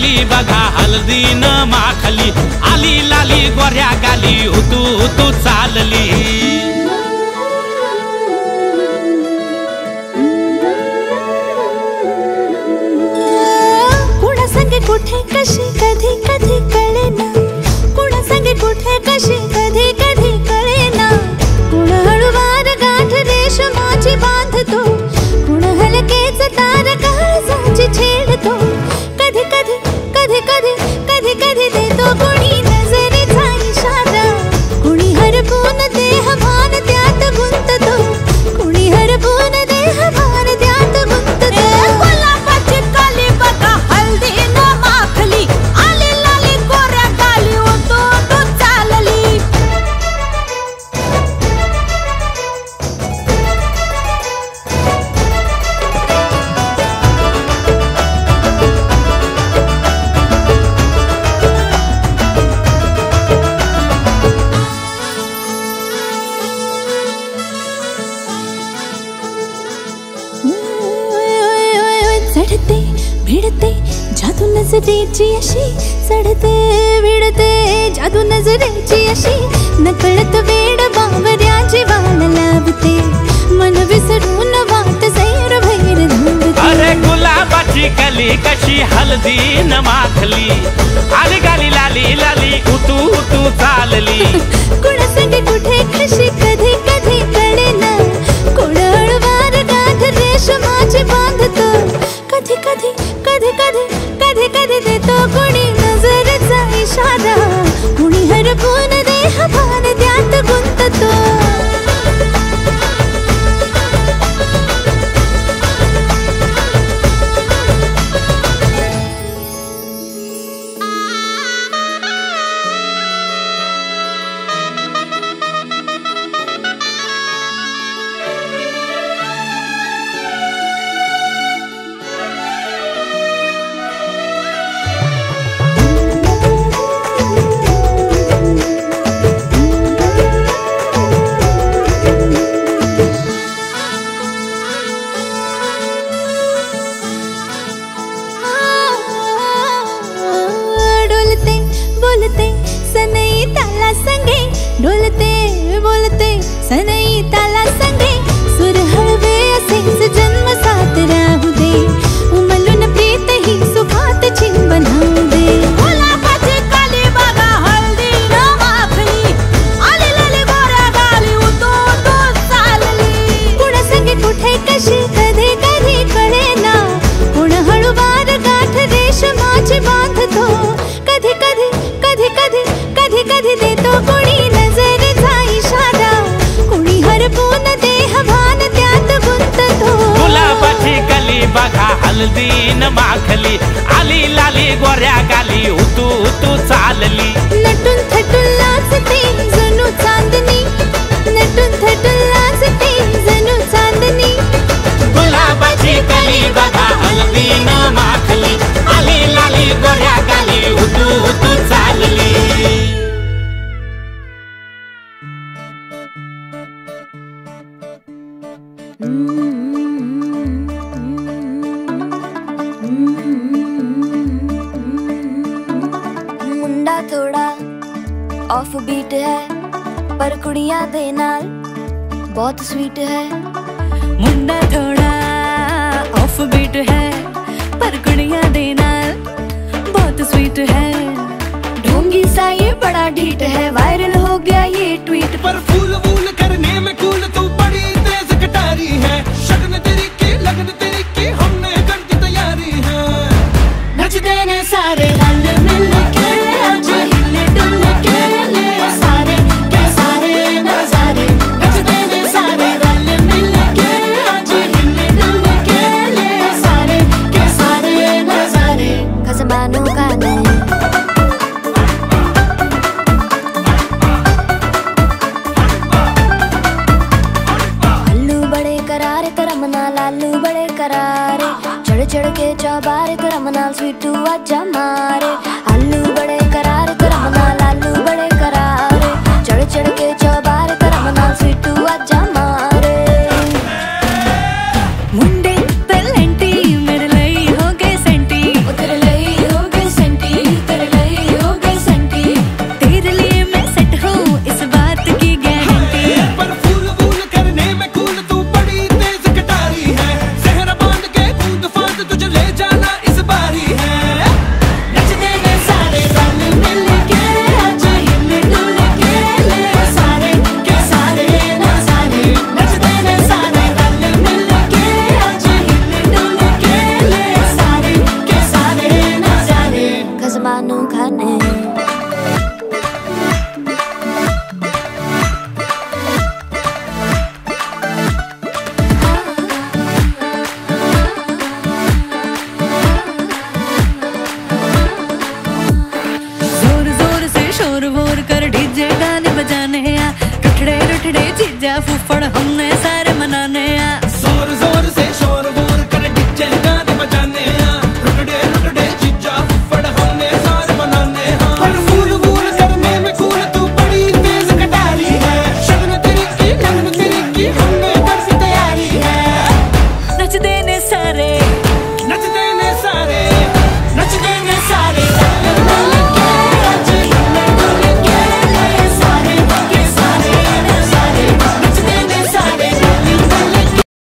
कली बघा हळदीन माखली, आली लाली गोऱ्या गाली हुतू हुतू चालली। कुणा संगे कुठे कशी कधी कधी कळेना, कुणा संगे कुठे कशी कधी कधी कळेना। कुण हळूवार गाठ रेशमाची बांधतो, कुण हलकेच तार काळजाची छेडतो। कधी कधी कधी कधी कधी कधी देतो कुणी नजरेचा इशारा, कुणी हरपून देह भान त्यात गुंततो, कुणी हरपून देह भान त्यात गुंततो। गुलाबाची कली बघा हळदीन माखली, आली लाली गोऱ्या गाली हुतू हुतू चालली। चढते भिडते जादू नजरेची अशी, चढते भिडते जादू नजरेची अशी। नकळत वेड बावऱ्याची वाण लावते, मन विसरून वाट सैर भैर धावते। अरे गुलाबाची कली कशी हळदीन माखली, आली गाली लाली लाली हुतू हुतू चालली। कुणा संगे कुठे कशी कधी कधी कळेना, कुण हळूवार गाठ रेशमाची बांधतो। कधी कधी कधी कधी कधी कधी देतो कुणी नजरेचा इशारा, कुणी हरपून देह भान त्यात गुंततो। बोलते सनई ताला संगे, डोलते बोलते सनई ताला संगे। सुर हळवे असेच जन्म साथ राहू दे, उमलून प्रीत ही सुखात चिंबन होऊ दे। गुलाबाची कली बघा हळदीन माखली, आली लाली गोऱ्या गाली हुतू हुतू चालली। कुणा संगे कुठे कशी कधी कधी कळेना, कुण हळूवार गाठ रेशमाची बांधतो। कधी कधी कधी कधी कधी कधी देतो कुणी नजरेचा इशारा, कुणी हरपून देह भान त्यात गुंततो। गुलाबाची कली बघा हळदीन माखली, आली लाली गोऱ्या गाली हुतू हुतू चालली। नटून थटून लाजते जणू चांदणी, नटून थटून लाजते जणू चांदणी। गुलाबाची कली बघा हळदीन माखली, आली लाली गोऱ्या गाली हुतू हुतू चालली। मुंडा थोड़ा ऑफ बीट है, पर कुड़ियां दे नाल बहुत स्वीट है। मुंडा थोड़ा ऑफ बीट है, पर कुड़ियां दे नाल बहुत स्वीट है। ढोंगी सा ये बड़ा ढीठ है, वायरल हो गया ये ट्वीट। पर फूल वूल करने में कूल तू बड़ी तेज कटारी है, शगन तेरी की लगन तेरी की हमने कर दी तैयारी है। नच देने सारे रल मिल के, आज हिले डुल के ले सारे के सारे नजारे। नच देने सारे रल मिल के, आज हिले डुल के ले सारे के सारे नजारे। खसमानों का नहीं लालू बड़े करारे, चढ़ चढ़ के चौबारे करम नाल स्वीटू आजा मारे। आलू बड़े करारे करम नाल आलू बड़े करारे, चढ़ चढ़ के चौबारे करम नाल स्वीटू आजा मारे। मुंडे पलेंटी मेरे लई हो गए सेंटी, तेरे लई हो गए सारे नचदे ने सारे